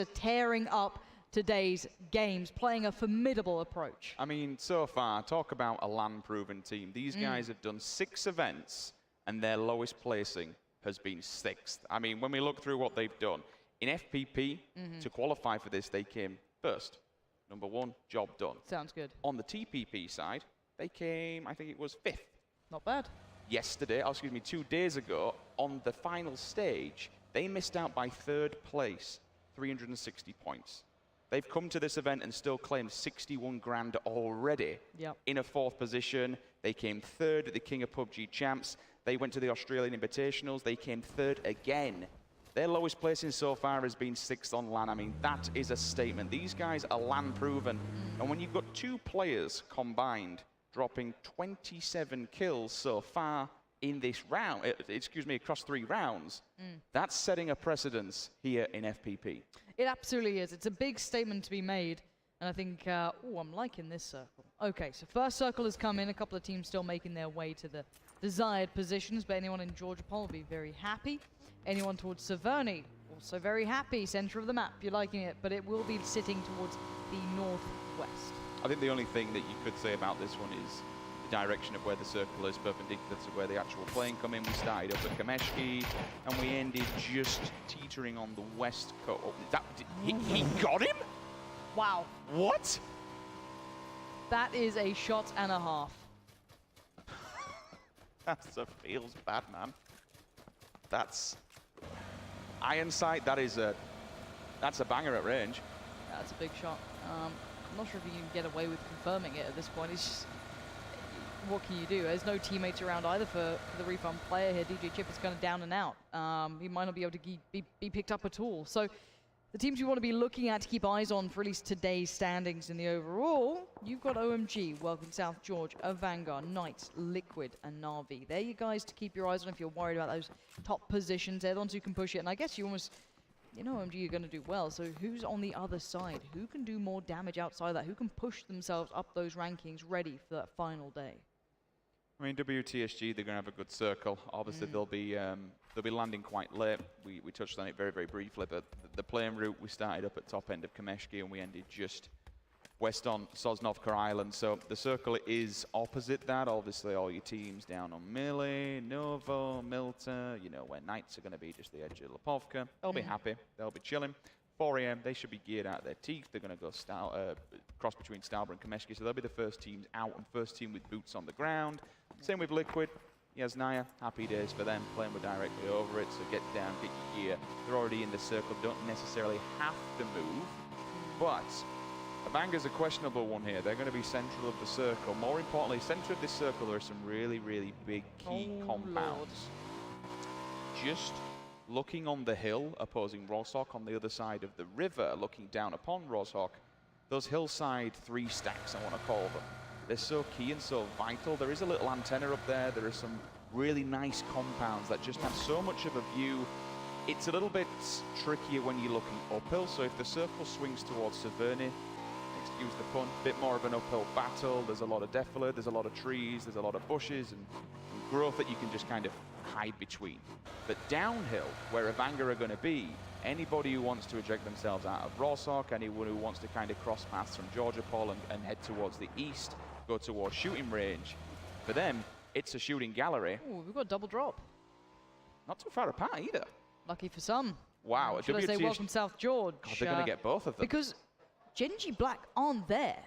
tearing up today's games, playing a formidable approach. I mean, so far, talk about a LAN-proven team. These guys have done 6 events, and their lowest placing has been 6th. I mean, when we look through what they've done, in FPP, to qualify for this, they came first. Number 1, job done. Sounds good. On the TPP side, they came, I think it was 5th. Not bad. Yesterday, oh, excuse me, 2 days ago, on the final stage, they missed out by 3rd place, 360 points. They've come to this event and still claimed 61 grand already. In a 4th position. They came 3rd at the King of PUBG Champs. They went to the Australian Invitationals. They came 3rd again. Their lowest placing so far has been 6th on LAN. I mean, that is a statement. These guys are LAN proven. And when you've got 2 players combined dropping 27 kills so far in this round, excuse me, across 3 rounds, that's setting a precedence here in FPP. It absolutely is. It's a big statement to be made. And I think, oh, I'm liking this circle. Okay, so first circle has come in. A couple of teams still making their way to the desired positions, but anyone in Georgia Pole will be very happy. Anyone towards Severny, also very happy. Center of the map, you're liking it, but it will be sitting towards the northwest. I think the only thing that you could say about this one is the direction of where the circle is perpendicular to where the actual plane come in. We started up at Kameshki, and we ended just teetering on the west coast. He got him? Wow. What? That is a shot and a half. That feels bad, man. That's iron sight. That's a banger at range. Yeah, that's a big shot. I'm not sure if you can get away with confirming it at this point. It's just, what can you do? There's no teammates around either for the Refund player here. DJ Chip is kind of down and out. He might not be able to be picked up at all. So the teams you want to be looking at to keep eyes on for at least today's standings in the overall, you've got OMG, Welcome South George, Vanguard, Knights, Liquid, and Na'Vi. They're you guys to keep your eyes on if you're worried about those top positions. They're the ones who can push it. And I guess you almost, you know, OMG are going to do well. So who's on the other side? Who can do more damage outside that? Who can push themselves up those rankings ready for that final day? I mean, WTSG, they're going to have a good circle. Obviously, they'll be landing quite late. We touched on it very, very briefly, but the playing route, we started up at top end of Kameshki, and we ended just west on Sosnovka Island. So the circle is opposite that. Obviously, all your teams down on Melee, Novo, Milta, you know, where Knights are going to be just the edge of Lipovka. They'll be happy. They'll be chilling. 4 AM, they should be geared out of their teeth. They're going to go cross between Stalber and Kameshki, so they'll be the first teams out and first team with boots on the ground. Same with Liquid. Yasnaya, happy days for them, playing with directly over it, so get down, get your gear. They're already in the circle, don't necessarily have to move, but Abanga's a questionable one here. They're going to be central of the circle. More importantly, center of this circle, there are some really, really big key compounds. Just looking on the hill, opposing Roshok on the other side of the river, looking down upon Roshok, those hillside 3 stacks, I want to call them. They're so key and so vital. There is a little antenna up there. There are some really nice compounds that just have so much of a view. It's a little bit trickier when you're looking uphill. So if the circle swings towards Severny, excuse the pun, a bit more of an uphill battle. There's a lot of defilade, there's a lot of trees, there's a lot of bushes and growth that you can just kind of hide between. But downhill, where Avanga are going to be, anybody who wants to eject themselves out of Roshok, anyone who wants to kind of cross paths from Georgia Pole and head towards the east, go towards shooting range, for them, it's a shooting gallery. Ooh, we've got a double drop. Not too far apart either. Lucky for some. Wow. Should I say welcome South George? God, they're going to get both of them. Because Genji Black aren't there.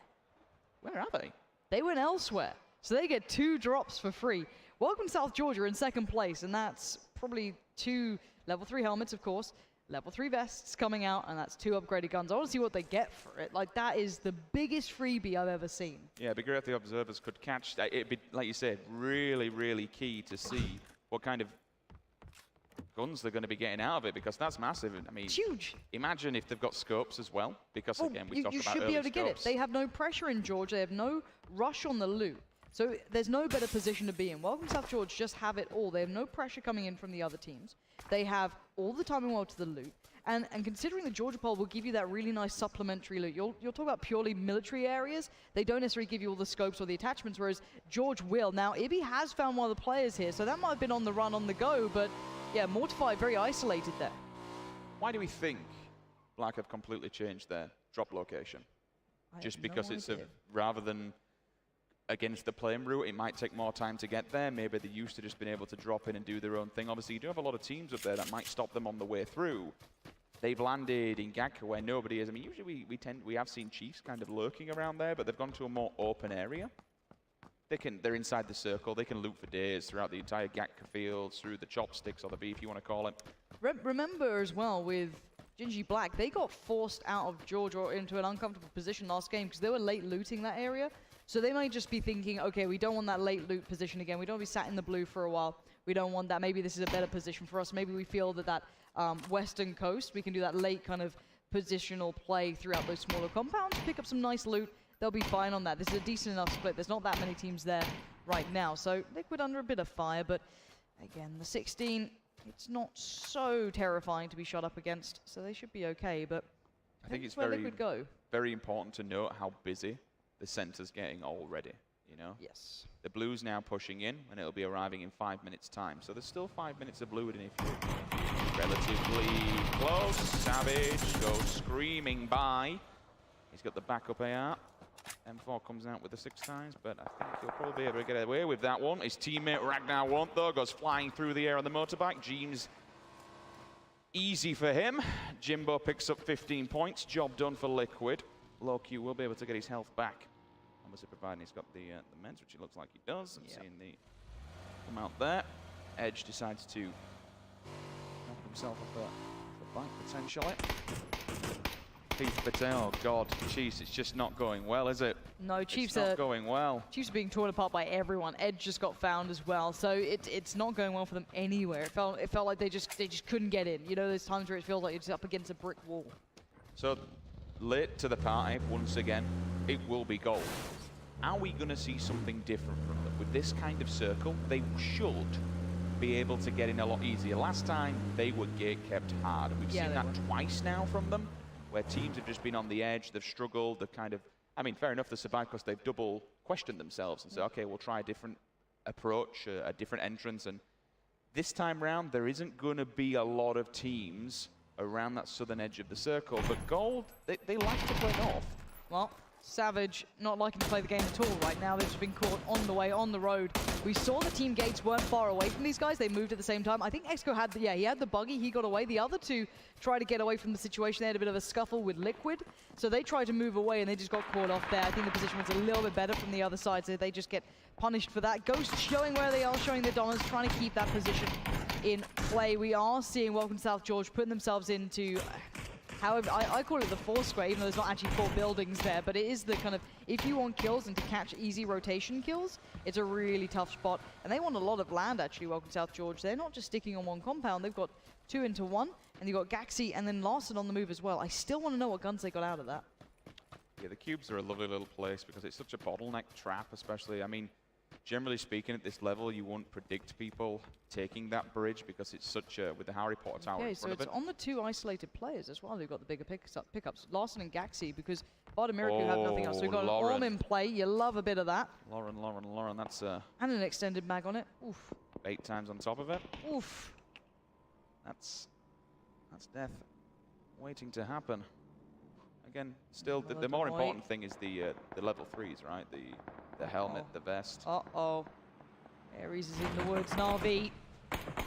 Where are they? They went elsewhere. So they get 2 drops for free. Welcome South Georgia in 2nd place, and that's probably 2 level 3 helmets, of course, level 3 vests coming out, and that's 2 upgraded guns. I want to see what they get for it. Like, that is the biggest freebie I've ever seen. Yeah, it'd be great if the observers could catch that. It'd be, like you said, really, really key to see what kind of guns they're going to be getting out of it, because that's massive. I mean, it's huge. Imagine if they've got scopes as well, because again, we talked about you should be able to get it. They have no pressure in Georgia. They have no rush on the loot. So there's no better position to be in. Welcome South George just have it all. They have no pressure coming in from the other teams. They have all the timing well to the loot. And considering the Georgia Pole will give you that really nice supplementary loot, you'll talk about purely military areas. They don't necessarily give you all the scopes or the attachments, whereas George will. Now, Ibby has found one of the players here, so that might have been on the run, on the go, but yeah, Mortified very isolated there. Why do we think Black have completely changed their drop location. Just because it's rather than against the playing route, it might take more time to get there. Maybe they're used to just being able to drop in and do their own thing. Obviously, you do have a lot of teams up there that might stop them on the way through. They've landed in Gakka where nobody is. I mean, usually we have seen Chiefs kind of lurking around there, but they've gone to a more open area. They're inside the circle. They can loot for days throughout the entire Gakka field, through the chopsticks or the beef, you want to call it. Remember as well with Gingy Black, they got forced out of Georgia into an uncomfortable position last game because they were late looting that area. So they might just be thinking, okay, we don't want that late loot position again. We don't want to be sat in the blue for a while. We don't want that. Maybe this is a better position for us. Maybe we feel that western coast, we can do that late kind of positional play throughout those smaller compounds, pick up some nice loot. They'll be fine on that. This is a decent enough split. There's not that many teams there right now. So Liquid under a bit of fire, but again, the 16, it's not so terrifying to be shot up against, so they should be okay, but I think it's very important to note how busy the center's getting already, you know? Yes. The blue's now pushing in, and it'll be arriving in 5 minutes' time. So there's still 5 minutes of blue in if you're relatively close. Savage goes screaming by. He's got the backup AR. M4 comes out with the 6 times, but I think he'll probably be able to get away with that one. His teammate Ragnar won't, though. Goes flying through the air on the motorbike. Jeems, easy for him. Jimbo picks up 15 points. Job done for Liquid. Low-Q will be able to get his health back. Obviously, providing he's got the meds, which it looks like he does. And seeing the come out there. Edge decides to knock himself off the bike, potentially. Keith Patel, oh God, Chiefs, it's just not going well, is it? No, Chiefs are not going well. Chiefs are being torn apart by everyone. Edge just got found as well, so it's not going well for them anywhere. It felt like they just couldn't get in. You know, there's times where it feels like it's up against a brick wall. So late to the party once again. It will be gold. Are we going to see something different from them with this kind of circle? They should be able to get in a lot easier. Last time they were gate kept hard. We've seen that twice now from them, where teams have just been on the edge, they've struggled, they've kind of, I mean, fair enough, they survived because they've double questioned themselves and said, okay, we'll try a different approach, a different entrance. And this time round, there isn't going to be a lot of teams around that southern edge of the circle, but Gold, they like to play north. Well, Savage not liking to play the game at all right now. They've just been caught on the way, on the road. We saw the team gates weren't far away from these guys. They moved at the same time. I think Exco had the, he had the buggy. He got away. The other two tried to get away from the situation. They had a bit of a scuffle with Liquid. So they tried to move away and they just got caught off there. I think the position was a little bit better from the other side, so they just get punished for that. Ghost showing where they are, showing their dominance, trying to keep that position in play. We are seeing Welcome to South George putting themselves into... However, I call it the 4 square, even though there's not actually 4 buildings there, but it is the kind of, if you want kills and to catch easy rotation kills, it's a really tough spot. And they want a lot of land, actually, Welcome South George. They're not just sticking on one compound, they've got 2 into 1, and you've got Gaxi and then Larson on the move as well. I still want to know what guns they got out of that. Yeah, the cubes are a lovely little place because it's such a bottleneck trap, especially, I mean, generally speaking, at this level, you won't predict people taking that bridge because it's such a, with the Harry Potter tower in front of it. So it's on the 2 isolated players as well who've got the bigger pickups. Larson and Gaxi, because Bartamiric have nothing else. So we've got an Orm in play. You love a bit of that. Lauren, that's... and an extended mag on it. Oof. 8 times on top of it. Oof. That's death waiting to happen. Again, still, the more important thing is the level 3s, right? The helmet, the vest. Uh-oh. Ares is in the woods. Na'Vi,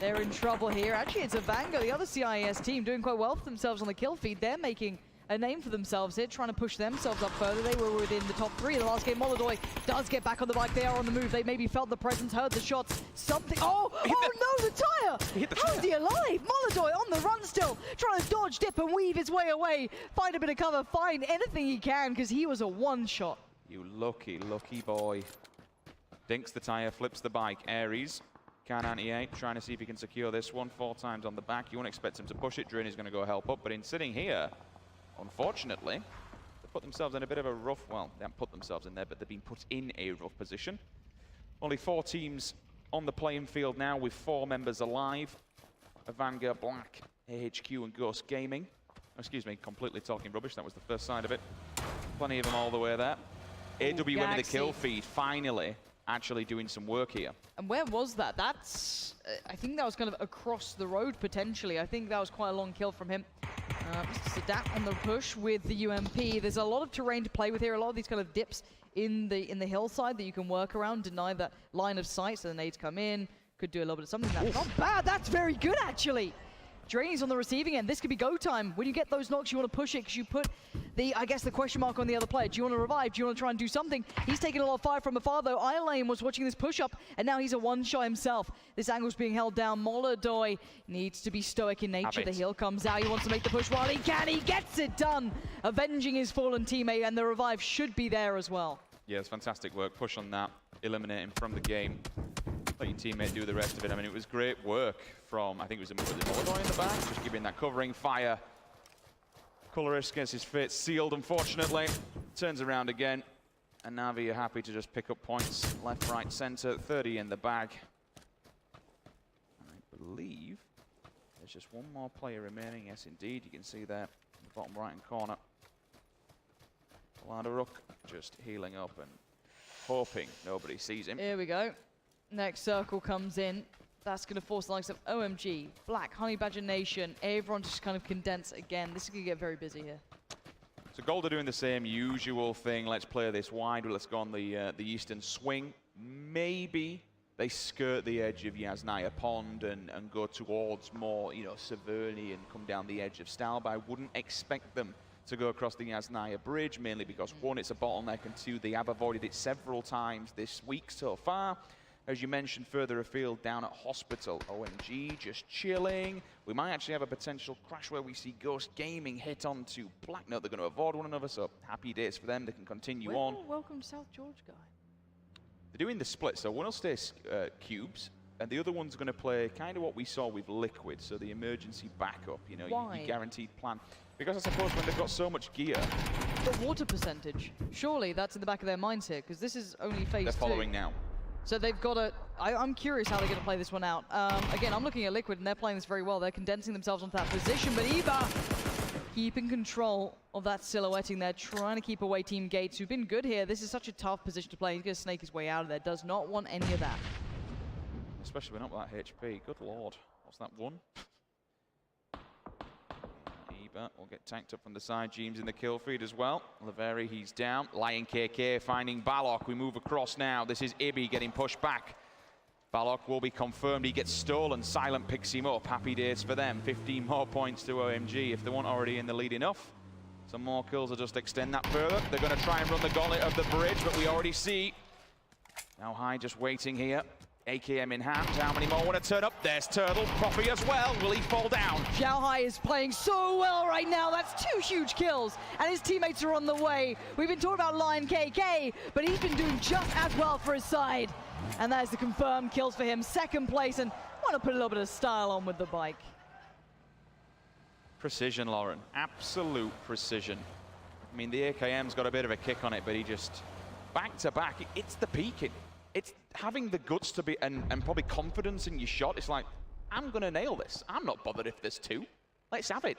they're in trouble here. Actually, it's a Vango, the other CIS team, doing quite well for themselves on the kill feed. They're making a name for themselves here, trying to push themselves up further. They were within the top 3 of the last game. Molodoy does get back on the bike. They are on the move. They maybe felt the presence, heard the shots. Something. Oh no, the tire! How's he alive? Molodoy on the run still, trying to dodge, dip, and weave his way away. Find a bit of cover, find anything he can, because he was a one-shot. You lucky, lucky boy. Dinks the tire, flips the bike. Ares can anti-8, trying to see if he can secure this one. 4 times on the back. You won't expect him to push it. Drin is going to go help up, but in sitting here, unfortunately, they put themselves in a bit of a rough, well, they haven't put themselves in there, but they've been put in a rough position. Only 4 teams on the playing field now with 4 members alive. Avanga, Black, AHQ, and Ghost Gaming. Excuse me, completely talking rubbish. That was the first side of it. Plenty of them all the way there. AWM in the kill feed, finally actually doing some work here. And where was that? That's, I think that was kind of across the road potentially. I think that was quite a long kill from him. Sadat on the push with the UMP. There's a lot of terrain to play with here, a lot of these kind of dips in the hillside that you can work around, deny that line of sight, so the nades come in, could do a little bit of something. That's not bad, that's very good actually. Drainy's on the receiving end. This could be go time. When you get those knocks, you want to push it because you put the, I guess, the question mark on the other player. Do you want to revive? Do you want to try and do something? He's taking a lot of fire from afar, though. Ilane was watching this push-up, and now he's a one-shot himself. This angle's being held down. Molodoy needs to be stoic in nature. The heal comes out. He wants to make the push while he can. He gets it done, avenging his fallen teammate, and the revive should be there as well. Yeah, it's fantastic work. Push on that. Eliminate him from the game. Let your teammate do the rest of it. I mean, it was great work from, I think it was Molodoy in the back, just giving that covering fire. Colorist gets his fate sealed, unfortunately. Turns around again. And Na'Vi are happy to just pick up points left, right, center. 30 in the bag. I believe there's just one more player remaining. Yes, indeed. You can see there in the bottom right-hand corner. Ladaruk just healing up and hoping nobody sees him. Here we go. Next circle comes in. That's going to force the likes of OMG, Black, Honey Badger Nation, everyone just kind of condense again. This is going to get very busy here. So Gold are doing the same usual thing. Let's play this wide. Let's go on the eastern swing. Maybe they skirt the edge of Yasnaya Pond and go towards more, you know, Severny and come down the edge of Stal. But I wouldn't expect them to go across the Yasnaya Bridge, mainly because one, it's a bottleneck, and two, they have avoided it several times this week so far. As you mentioned, further afield down at Hospital, OMG just chilling. We might actually have a potential crash where we see Ghost Gaming hit onto Black Note. They're going to avoid one another, so happy days for them. They can continue on. Welcome South George guy. They're doing the split, so one will stay cubes, and the other one's going to play kind of what we saw with Liquid, so the emergency backup, you know, your guaranteed plan. Because I suppose when they've got so much gear... The water percentage. Surely that's in the back of their minds here, because this is only phase 2. They're following now. So they've got to... I'm curious how they're going to play this one out. Again, I'm looking at Liquid, and they're playing this very well. They're condensing themselves onto that position, but Eva keeping control of that silhouetting there, trying to keep away Team Gates, who've been good here. This is such a tough position to play. He's going to snake his way out of there. Does not want any of that. Especially when up with that HP. Good lord. What's that one? Eva will get tanked up from the side. James in the kill feed as well. Laveri, he's down. Lion KK finding Balok. We move across now. This is Ibi getting pushed back. Balok will be confirmed. He gets stolen. Silent picks him up. Happy days for them. 15 more points to OMG if they weren't already in the lead enough. Some more kills will just extend that further. They're going to try and run the gauntlet of the bridge, but we already see Now High just waiting here. AKM in hand. How many more want to turn up? There's Turtle. Poppy as well. Will he fall down? Xiao Hai is playing so well right now. That's 2 huge kills, and his teammates are on the way. We've been talking about Lion KK, but he's been doing just as well for his side. And that is the confirmed kills for him. 2nd place, and want to put a little bit of style on with the bike. Precision, Lauren. Absolute precision. I mean, the AKM's got a bit of a kick on it, but he just back to back. It's the peaking. It's having the guts to be, and probably confidence in your shot. It's like, I'm going to nail this. I'm not bothered if there's 2. Let's have it.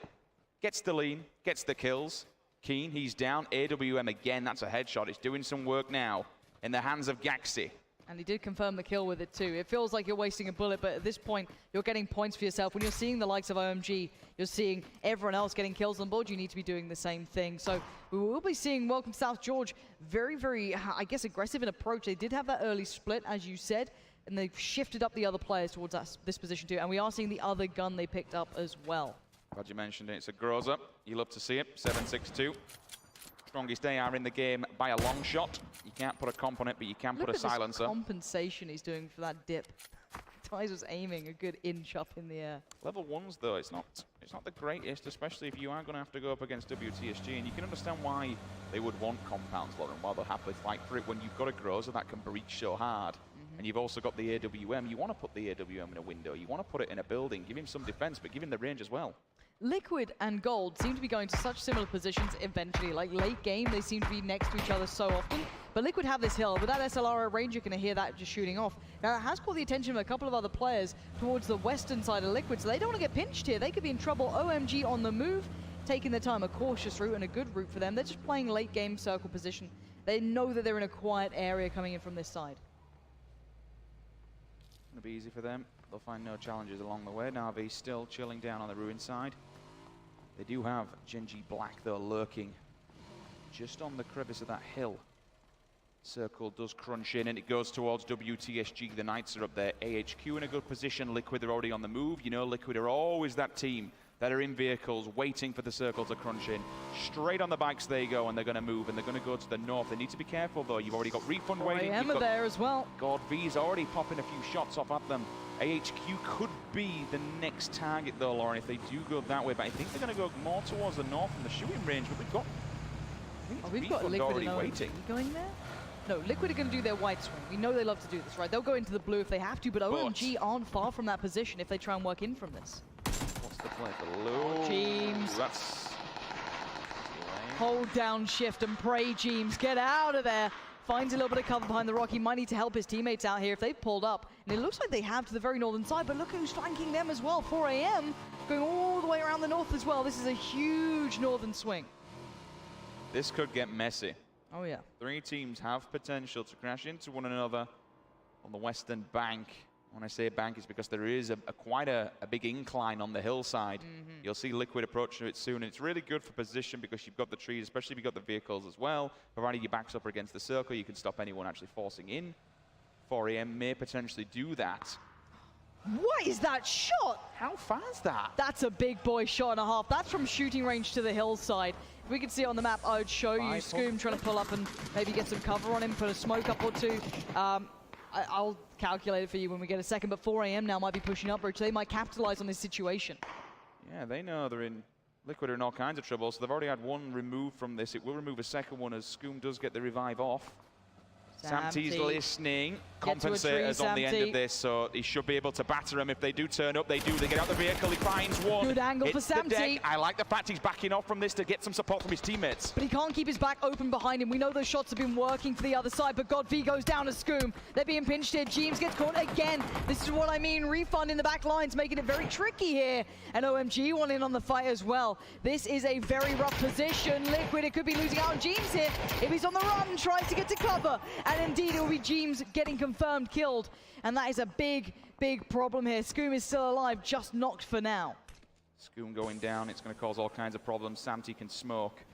Gets the lean, gets the kills. Keen, he's down. AWM again, that's a headshot. It's doing some work now in the hands of Gaxi. And he did confirm the kill with it too. It feels like you're wasting a bullet, but at this point, you're getting points for yourself. When you're seeing the likes of OMG, you're seeing everyone else getting kills on board, you need to be doing the same thing. So we will be seeing Welcome South George very, very, I guess, aggressive in approach. They did have that early split, as you said, and they've shifted up the other players towards this position too. And we are seeing the other gun they picked up as well. Glad you mentioned it. It's a Groza. You love to see it. 7-6-2. Strongest AR in the game by a long shot. You can't put a comp on it, but you can put a silencer. Look at this compensation he's doing for that dip. Ty's was aiming a good inch up in the air. Level 1s though, it's not the greatest, especially if you are going to have to go up against WTSG, and you can understand why they would want compounds, Lauren, why they'll happily fight for it when you've got a Groza that can breach so hard. And you've also got the AWM. You want to put the AWM in a window. You want to put it in a building. Give him some defense, but give him the range as well. Liquid and Gold seem to be going to such similar positions eventually. Like late game, they seem to be next to each other so often. But Liquid have this hill. With that SLR range, you're going to hear that just shooting off. Now, it has caught the attention of a couple of other players towards the western side of Liquid, so they don't want to get pinched here. They could be in trouble. OMG on the move, taking their time, a cautious route and a good route for them. They're just playing late game circle position. They know that they're in a quiet area coming in from this side. It's going to be easy for them. They'll find no challenges along the way. Na'Vi still chilling down on the ruin side. They do have Genji Black, though, lurking just on the crevice of that hill. Circle does crunch in, and it goes towards WTSG. The Knights are up there. AHQ in a good position. Liquid are already on the move. You know, Liquid are always that team that are in vehicles waiting for the circle to crunch in. Straight on the bikes they go, and they're going to move, and they're going to go to the north. They need to be careful, though. You've already got Refund waiting. Emma there as well. God V's already popping a few shots off at them. AHQ could be the next target, though, Lauren, if they do go that way. But I think they're going to go more towards the north from the shooting range. But we've got Liquid already waiting. Going there? No, Liquid are going to do their white swing. We know they love to do this, right? They'll go into the blue if they have to, but OMG aren't far from that position if they try and work in from this. What's the play for Lou? Jeems. That's... Hold down shift and pray, Jeems. Get out of there. Finds a little bit of cover behind the rock. He might need to help his teammates out here if they've pulled up. And it looks like they have to the very northern side, but look who's flanking them as well. 4 AM going all the way around the north as well. This is a huge northern swing. This could get messy. Oh, yeah. 3 teams have potential to crash into one another on the western bank. When I say bank, it's because there is quite a big incline on the hillside. You'll see Liquid approach to it soon. And it's really good for position because you've got the trees, especially if you've got the vehicles as well. Provided your back's up against the circle, you can stop anyone actually forcing in. 4 AM may potentially do that. What is that shot? How far is that? That's a big boy shot and a half. That's from shooting range to the hillside. If we could see it on the map, I would show you. Scoom trying to pull up and maybe get some cover on him, put a smoke up or two. I'll calculate it for you when we get a second, but 4 AM now might be pushing up, Rich. They might capitalize on this situation. Yeah, they know they're in... Liquid are in all kinds of trouble, so they've already had one removed from this. It will remove a second one as Scoom does get the revive off. Samty's listening. Compensators on the end of this, so he should be able to batter them if they do turn up. They do. They get out the vehicle. He finds one. Good angle for Samty. I like the fact he's backing off from this to get some support from his teammates. But he can't keep his back open behind him. We know those shots have been working for the other side, but God V goes down to Scoom. They're being pinched here. Jeems gets caught again. This is what I mean. Refund in the back lines, making it very tricky here. And OMG one in on the fight as well. This is a very rough position. Liquid, it could be losing out on Jeems here. If he's on the run, tries to get to cover. And indeed, it will be Jeems getting confirmed killed. And that is a big, big problem here. Scoom is still alive, just knocked for now. Scoom going down, it's going to cause all kinds of problems. Samty can smoke.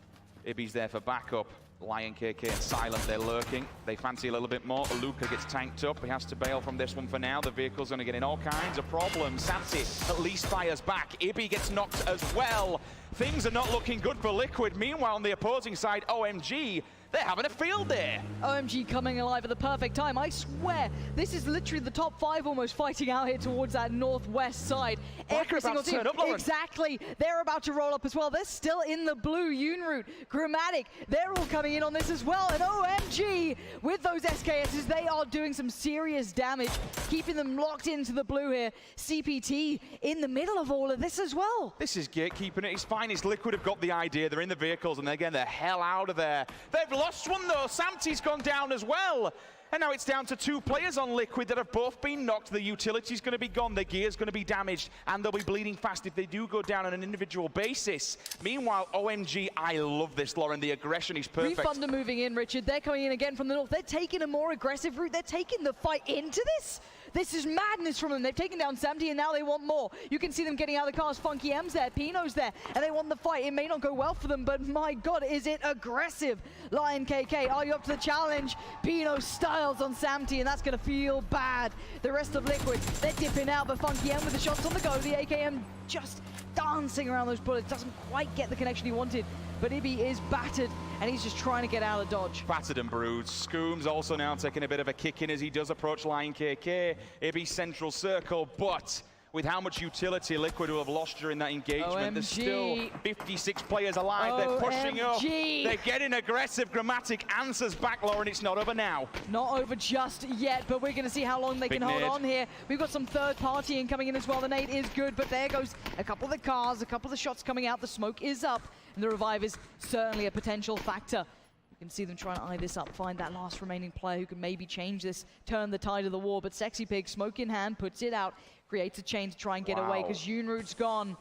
Ibby's there for backup. Lion, KK, and Silent, they're lurking. They fancy a little bit more. Luca gets tanked up. He has to bail from this one for now. The vehicle's going to get in all kinds of problems. Samty at least fires back. Ibby gets knocked as well. Things are not looking good for Liquid. Meanwhile, on the opposing side, OMG, they're having a field day. OMG coming alive at the perfect time. I swear, this is literally the top 5 almost fighting out here towards that northwest side. Every single team. Exactly. They're about to roll up as well. They're still in the blue. Unroot, Grammatic, they're all coming in on this as well. And OMG, with those SKSs, they are doing some serious damage, keeping them locked into the blue here. CPT in the middle of all of this as well. This is gatekeeping at its finest. Liquid have got the idea. They're in the vehicles and they're getting the hell out of there. They've lost one though. Samty's gone down as well. And now it's down to 2 players on Liquid that have both been knocked. The utility's going to be gone, the gear's going to be damaged, and they'll be bleeding fast if they do go down on an individual basis. Meanwhile, OMG, I love this, Lauren. The aggression is perfect. Refund are moving in, Richard. They're coming in again from the north. They're taking a more aggressive route. They're taking the fight into this. This is madness from them. They've taken down Samty, and now they want more. You can see them getting out of the cars. Funky M's there, Pino's there, and they want the fight. It may not go well for them, but my God, is it aggressive. Lion KK, are you up to the challenge? Pino styles on Samty, and that's going to feel bad. The rest of Liquid, they're dipping out, but Funky M with the shots on the go. The AKM just dancing around those bullets. Doesn't quite get the connection he wanted, but Ibby is battered, and he's just trying to get out of dodge. Battered and bruised. Scoom's also now taking a bit of a kick in as he does approach Lion KK. Ibby central circle, but with how much utility Liquid will have lost during that engagement. There's still 56 players alive. They're pushing up. They're getting aggressive. Grammatic answers back, Lauren. It's not over now. Not over just yet, but we're going to see how long they can hold on here. We've got some third partying coming in as well. The nade is good, but there goes a couple of the cars, a couple of the shots coming out. The smoke is up, and the revive is certainly a potential factor. You can see them trying to eye this up, find that last remaining player who can maybe change this, turn the tide of the war. But Sexy Pig, smoke in hand, puts it out, creates a chain to try and get away because Unroot's gone.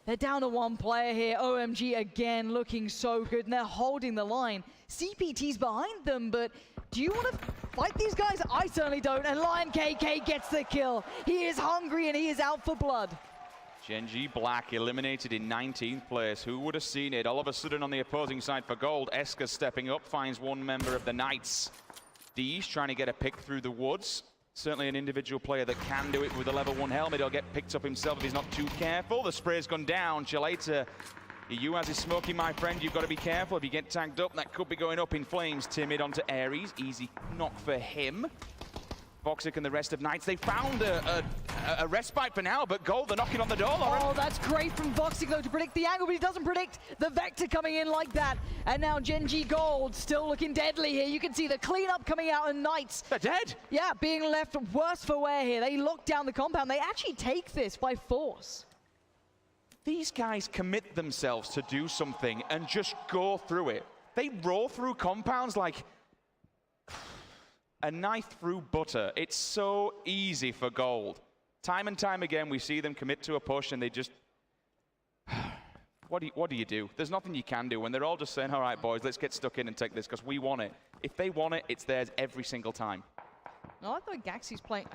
They're down to 1 player here. OMG again looking so good, and they're holding the line. CPT's behind them, but do you want to fight these guys? I certainly don't, and Lion KK gets the kill. He is hungry and he is out for blood. Gen.G Black eliminated in 19th place. Who would have seen it? All of a sudden on the opposing side for gold, Eska stepping up, finds one member of the Knights. Dee's trying to get a pick through the woods. Certainly an individual player that can do it with a level 1 helmet. He'll get picked up himself if he's not too careful. The spray's gone down. Chileta, you as is smoking, my friend. You've got to be careful. If you get tagged up, that could be going up in flames. Timid onto Ares. Easy knock for him. Voxic and the rest of Knights, they found a respite for now, but gold, they're knocking on the door, Lauren. Oh, that's great from Voxic, though, to predict the angle, but he doesn't predict the Vector coming in like that. And now Gen.G Gold still looking deadly here. You can see the cleanup coming out, and Knights... They're dead. Yeah, being left worse for wear here. They lock down the compound. They actually take this by force. These guys commit themselves to do something and just go through it. They roll through compounds like a knife through butter. It's so easy for gold. Time and time again, we see them commit to a push and they just... What do you do? There's nothing you can do when they're all just saying, all right, boys, let's get stuck in and take this because we want it. If they want it, it's theirs every single time. I like the way Gaxie's playing.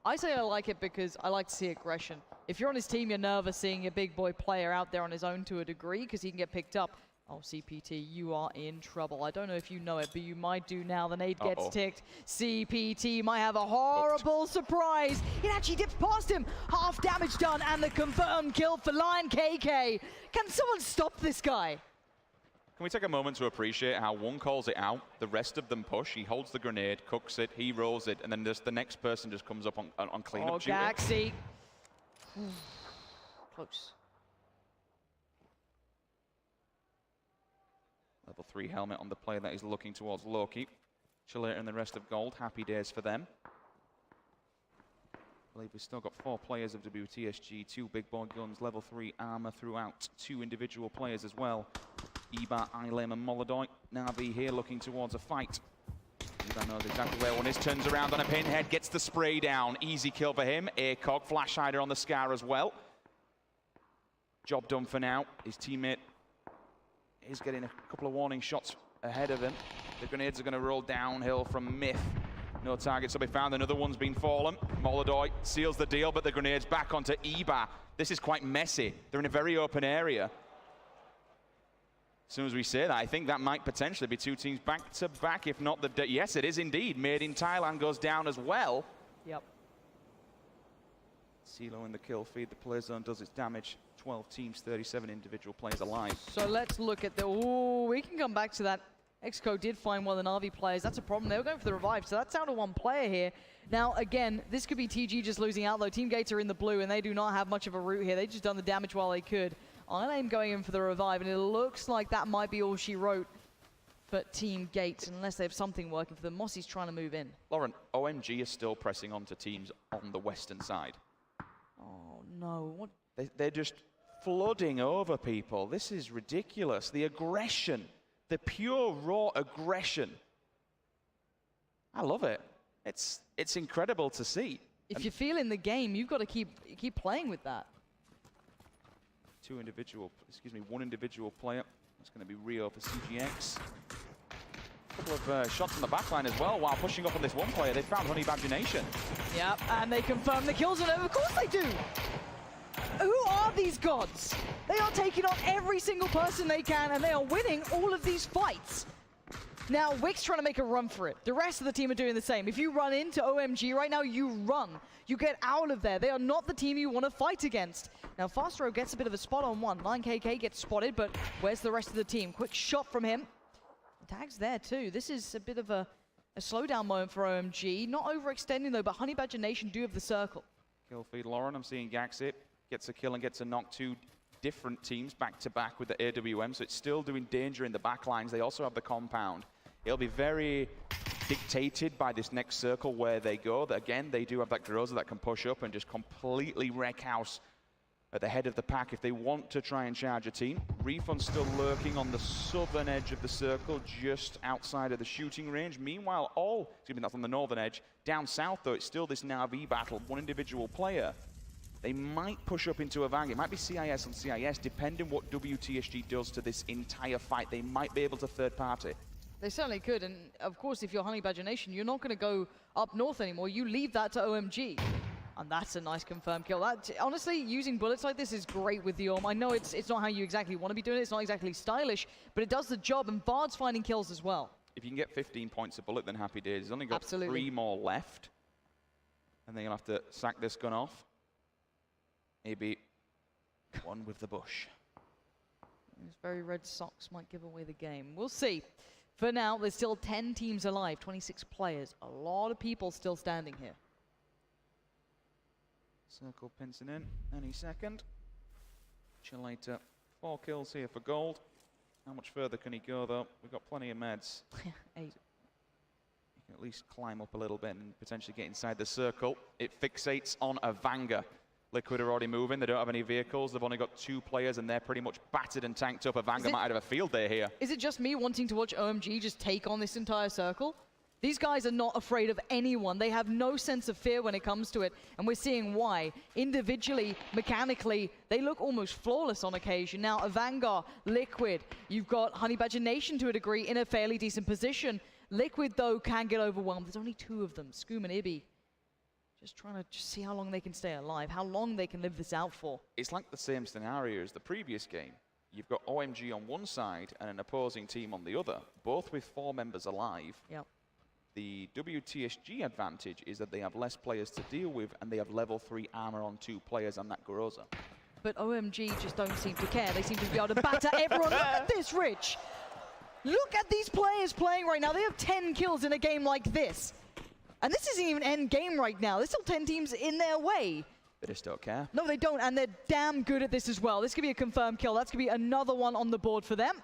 I say I like it because I like to see aggression. If you're on his team, you're nervous seeing a big boy player out there on his own to a degree because he can get picked up. Oh, CPT, you are in trouble. I don't know if you know it, but you might do now. The nade gets ticked. CPT might have a horrible surprise. It actually dips past him. Half damage done, and the confirmed kill for Lion KK. Can someone stop this guy? Can we take a moment to appreciate how one calls it out, the rest of them push, he holds the grenade, cooks it, he rolls it, and then the next person just comes up on cleanup duty. Oh, Gaxie. Close. Level 3 helmet on the player that is looking towards Loki. Chileta and the rest of gold, happy days for them. I believe we've still got 4 players of WTSG, 2 big boy guns, level 3 armor throughout, 2 individual players as well. Ebar, Ilem and Molodoy. Na'Vi here looking towards a fight. Ebar knows exactly where one is, turns around on a pinhead, gets the spray down. Easy kill for him. ACOG, Flash Hider on the Scar as well. Job done for now. His teammate is getting a couple of warning shots ahead of him. The grenades are going to roll downhill from Myth. No targets to be found. Another one's been fallen. Molodoy seals the deal, but the grenade's back onto Ebar. This is quite messy. They're in a very open area. As soon as we say that, I think that might potentially be 2 teams back to back, if not the... Yes, it is indeed. Made in Thailand goes down as well. Yep. CeeLo in the kill feed. The play zone does its damage. 12 teams, 37 individual players alive. So let's look at the... Oh, we can come back to that. Exco did find one of the Na'Vi players. That's a problem. They were going for the revive, so that's down to 1 player here. Now, again, this could be TG just losing out, though. Team Gates are in the blue, and they do not have much of a route here. They just done the damage while they could. Ilem going in for the revive, and it looks like that might be all she wrote for Team Gates, unless they have something working for them. Mossy's trying to move in. Lauren, OMG is still pressing on to teams on the western side. Oh, no. What? They're just flooding over people. This is ridiculous. The aggression, the pure raw aggression. I love it. It's incredible to see. If you're feeling the game, you've got to keep playing with that. One individual player. That's going to be Rio for CGX. A couple of shots on the backline as well while pushing up on this one player. They found Honey Badger Nation. Yep, and they confirm the kills on it. Of course they do. Who are these gods? They are taking on every single person they can, and they are winning all of these fights. Now, Wick's trying to make a run for it. The rest of the team are doing the same. If you run into OMG right now, you run. You get out of there. They are not the team you want to fight against. Now, Fastro gets a bit of a spot on one. 9KK gets spotted, but where's the rest of the team? Quick shot from him. Tags there, too. This is a bit of a slowdown moment for OMG. Not overextending, though, but Honey Badger Nation do have the circle. Kill feed Lauren. I'm seeing Gaxit gets a kill and gets a knock. 2 different teams back-to-back with the AWM, so it's still doing danger in the backlines. They also have the compound. It'll be very dictated by this next circle where they go. Again, they do have that Groza that can push up and just completely wreck house at the head of the pack if they want to try and charge a team. Refund still lurking on the southern edge of the circle, just outside of the shooting range. Meanwhile, that's on the northern edge. Down south, though, it's still this Na'Vi battle, 1 individual player. They might push up into a Vang. It might be CIS on CIS, depending what WTSG does to this entire fight. They might be able to third party. They certainly could, and of course, if you're Honey Badger Nation, you're not going to go up north anymore. You leave that to OMG. And that's a nice confirmed kill. That, honestly, using bullets like this is great with the Orm. I know it's not how you exactly want to be doing it. It's not exactly stylish, but it does the job, and Vard's finding kills as well. If you can get 15 points a bullet, then happy days. He's only got Absolutely. 3 more left. And then you'll have to sack this gun off. Maybe one with the bush. These very red socks might give away the game. We'll see. For now, there's still 10 teams alive, 26 players. A lot of people still standing here. Circle pincing in any second. Chelator, 4 kills here for gold. How much further can he go though? We've got plenty of meds. 8. You can at least climb up a little bit and potentially get inside the circle. It fixates on a Vanga. Liquid are already moving. They don't have any vehicles. They've only got 2 players and they're pretty much battered and tanked up. A Vanga might have a field day here. Is it just me wanting to watch OMG just take on this entire circle? These guys are not afraid of anyone. They have no sense of fear when it comes to it, and we're seeing why. Individually, mechanically, they look almost flawless on occasion. Now, Avangar, Liquid, you've got Honey Badger Nation to a degree in a fairly decent position. Liquid, though, can get overwhelmed. There's only 2 of them, Scoom and Ibby. Just trying to see how long they can stay alive, how long they can live this out for. It's like the same scenario as the previous game. You've got OMG on one side and an opposing team on the other, both with 4 members alive. Yep. The WTSG advantage is that they have less players to deal with and they have level 3 armor on 2 players and that Groza. But OMG just don't seem to care. They seem to be able to batter everyone. Look at this, Rich. Look at these players playing right now. They have 10 kills in a game like this. And this isn't even end game right now. There's still 10 teams in their way. They just don't care. No, they don't, and they're damn good at this as well. This could be a confirmed kill. That's going to be another one on the board for them.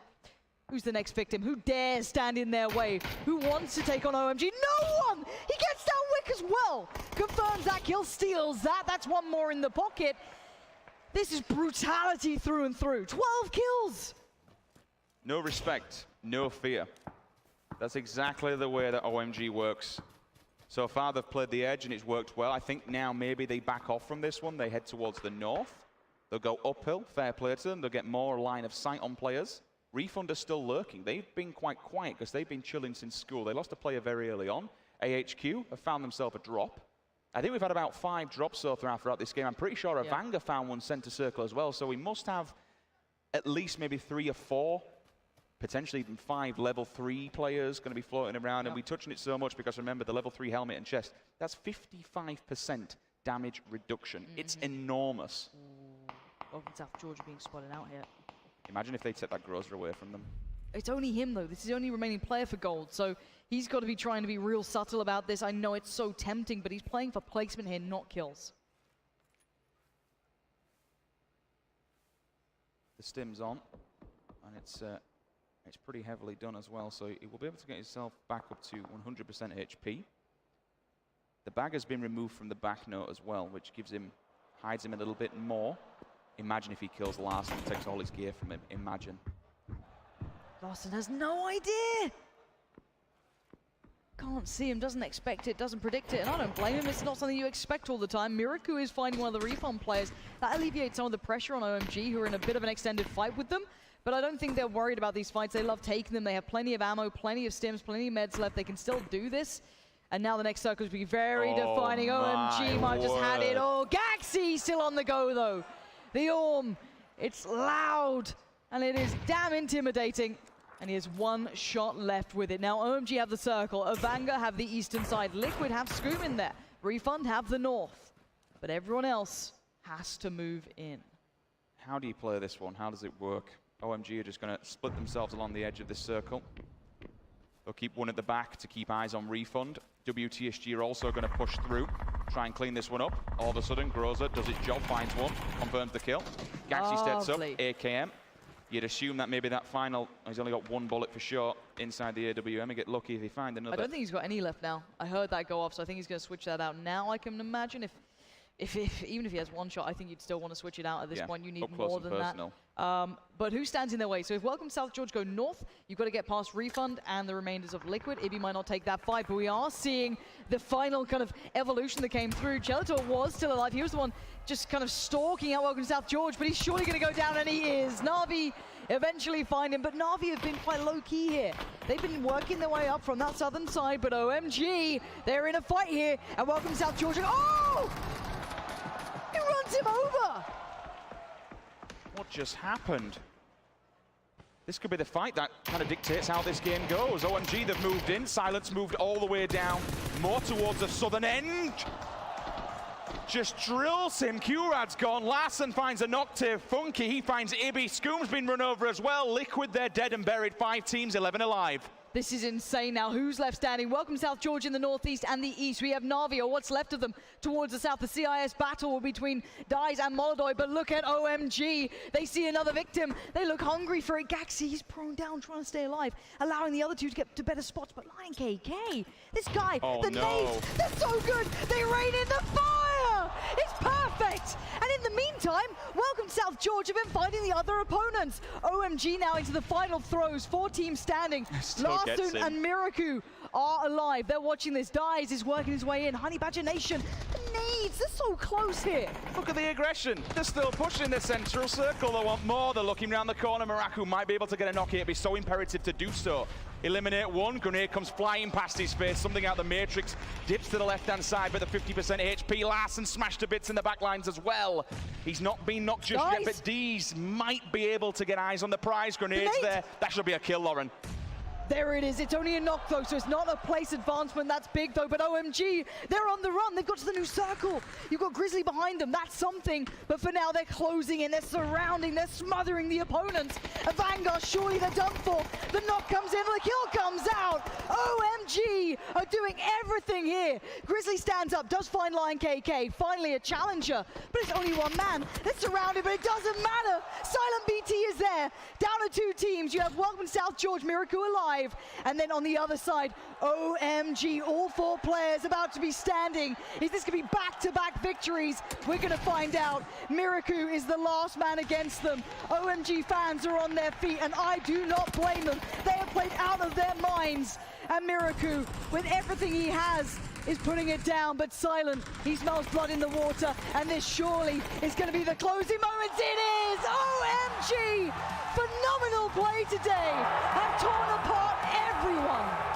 Who's the next victim? Who dares stand in their way? Who wants to take on OMG? No one! He gets down Wick as well! Confirms that kill, steals that. That's one more in the pocket. This is brutality through and through. 12 kills! No respect, no fear. That's exactly the way that OMG works. So far they've played the edge and it's worked well. I think now maybe they back off from this one. They head towards the north. They'll go uphill, fair play to them. They'll get more line of sight on players. Refund are still lurking. They've been quite quiet because they've been chilling since school. They lost a player very early on. AHQ have found themselves a drop. I think we've had about 5 drops so far throughout this game. I'm pretty sure Avanga found one center circle as well. So we must have at least maybe 3 or 4, potentially even 5 level 3 players going to be floating around. And we touched on it so much because remember the level 3 helmet and chest, that's 55% damage reduction. It's enormous. Welcome South Georgia being spotted out here. Imagine if they'd set that Groza away from them. It's only him, though. This is the only remaining player for gold, so he's got to be trying to be real subtle about this. I know it's so tempting, but he's playing for placement here, not kills. The stim's on, and it's pretty heavily done as well, so he will be able to get himself back up to 100% HP. The bag has been removed from the back note as well, which hides him a little bit more. Imagine if he kills Larson and takes all his gear from him. Imagine. Larson has no idea. Can't see him, doesn't expect it, doesn't predict it, and I don't blame him. It's not something you expect all the time. Miraku is finding one of the refund players. That alleviates some of the pressure on OMG, who are in a bit of an extended fight with them. But I don't think they're worried about these fights. They love taking them. They have plenty of ammo, plenty of stims, plenty of meds left. They can still do this. And now the next circle is be very defining. OMG might have just had it. Oh, Gaxi still on the go, though. The Orm, it's loud, and it is damn intimidating. And he has 1 shot left with it. Now OMG have the circle, Avanga have the eastern side, Liquid have Scoom in there, Refund have the north. But everyone else has to move in. How do you play this one? How does it work? OMG are just going to split themselves along the edge of this circle. They'll keep one at the back to keep eyes on Refund. WTSG are also going to push through, try and clean this one up. All of a sudden, Groza does his job, finds one, confirms the kill. Gaxi steps up, AKM. You'd assume that maybe that final, he's only got 1 bullet for sure inside the AWM and get lucky if he finds another. I don't think he's got any left now. I heard that go off, so I think he's going to switch that out now. I can imagine even if he has 1 shot, I think you'd still want to switch it out at this point. You need more than that. But who stands in their way? So if Welcome South George go north, you've got to get past Refund and the remainders of Liquid. Ibby might not take that fight, but we are seeing the final kind of evolution that came through. Chelator was still alive. He was the one just kind of stalking out Welcome South George, but he's surely going to go down, and he is. Na'Vi eventually find him, but Na'Vi have been quite low-key here. They've been working their way up from that southern side, but OMG, they're in a fight here, and Welcome South Georgia. Oh! him over. What just happened? This could be the fight that kind of dictates how this game goes. OMG, they've moved in. Silence moved all the way down, more towards the southern end. Just drills him. Q-Rad's gone. Larson finds a Noctive. Funky, he finds Ibby. Scoom's been run over as well. Liquid, they're dead and buried. 5 teams, 11 alive. This is insane now. Who's left standing? Welcome South Georgia in the northeast and the east. We have Navi, or what's left of them, towards the south. The CIS battle between Dies and Molodoy, but look at OMG. They see another victim. They look hungry for it. Gaxi, he's prone down, trying to stay alive, allowing the other two to get to better spots. But Lion KK, this guy, the nades, they're so good. They rain in the fire. It's perfect. And in the meantime, welcome South Georgia been fighting the other opponents. OMG now into the final throws. 4 teams standing. Larson and Miraku are alive. They're watching this. Dies is working his way in. Honey Badger Nation, the nades, they're so close here. Look at the aggression. They're still pushing the central circle. They want more. They're looking around the corner. Miraku might be able to get a knock here. It'd be so imperative to do so. Eliminate one. Grenade comes flying past his face. Something out the matrix. Dips to the left-hand side, but the 50% HP. Larson smashed to bits in the back lines as well. He's not been knocked just yet, but D's might be able to get eyes on the prize. Grenades there. That should be a kill, Lauren. There it is. It's only a knock, though, so it's not a place advancement. That's big, though. But OMG, they're on the run. They've got to the new circle. You've got Grizzly behind them. That's something. But for now, they're closing in. They're surrounding. They're smothering the opponents. A Vanguard, surely they're done for. The knock comes in. The kill comes out. OMG are doing everything here. Grizzly stands up, does find Lion KK. Finally, a challenger. But it's only one man. They're surrounded, but it doesn't matter. Silent BT is there. Down to 2 teams. You have Welcome South George, Miraku alive. And then on the other side, OMG, all 4 players about to be standing. Is this going to be back-to-back victories? We're going to find out. Miraku is the last man against them. OMG fans are on their feet, and I do not blame them. They have played out of their minds. And Miraku, with everything he has, is putting it down, but Silent, he smells blood in the water, and this surely is going to be the closing moments. It is! OMG! Phenomenal play today, have torn apart everyone.